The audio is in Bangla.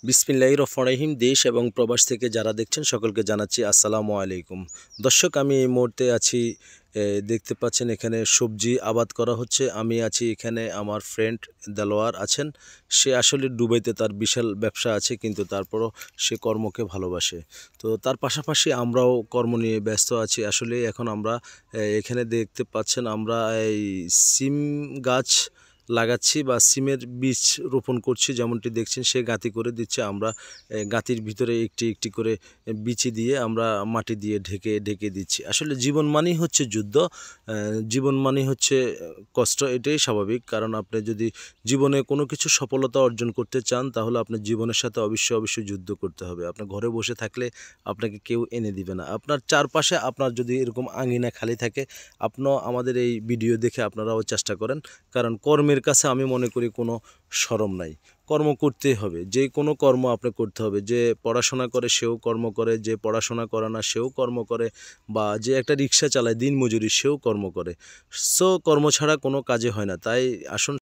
বিসমিল্লাহির রহমানির রহিম। দেশ এবং প্রবাস থেকে যারা দেখছেন সকলকে জানাচ্ছি আসসালামু আলাইকুম। দর্শক, আমি এই মুহূর্তে আছি, দেখতে পাচ্ছেন এখানে সবজি আবাদ করা হচ্ছে। আমি আছি এখানে, আমার ফ্রেন্ড দেলোয়ার আছেন। সে আসলে দুবাইতে তার বিশাল ব্যবসা আছে, কিন্তু তারপরও সে কর্মকে ভালোবাসে। তো তার পাশাপাশি আমরাও কর্ম নিয়ে ব্যস্ত আছি। আসলে এখন আমরা এখানে দেখতে পাচ্ছেন আমরা এই সিম গাছ লাগাচ্ছি বা সিমের বীজ রোপণ করছি। যেমনটি দেখছেন সে গাঁতি করে দিচ্ছে, আমরা গাঁতির ভিতরে একটি একটি করে বিচি দিয়ে আমরা মাটি দিয়ে ঢেকে ঢেকে দিচ্ছি। আসলে জীবন মানেই হচ্ছে যুদ্ধ, জীবন মানেই হচ্ছে কষ্ট। এটাই স্বাভাবিক, কারণ আপনি যদি জীবনে কোনো কিছু সফলতা অর্জন করতে চান তাহলে আপনার জীবনের সাথে অবশ্যই যুদ্ধ করতে হবে। আপনি ঘরে বসে থাকলে আপনাকে কেউ এনে দিবে না। আপনার চারপাশে আপনার যদি এরকম আঙিনা খালি থাকে, আপনিও আমাদের এই ভিডিও দেখে আপনারাও চেষ্টা করেন, কারণ কর্মের কাছে আমি মনে করি কোনো শরম নাই। কর্ম করতেই হবে, যে কোনো কর্ম আপনি করতে হবে। যে পড়াশোনা করে সেও কর্ম করে, যে পড়াশোনা করে না সেও কর্ম করে, বা যে একটা রিক্সা চালায় দিনমজুরি সেও কর্ম করে। সো কর্ম ছাড়া কোনো কাজে হয় না। তাই আসুন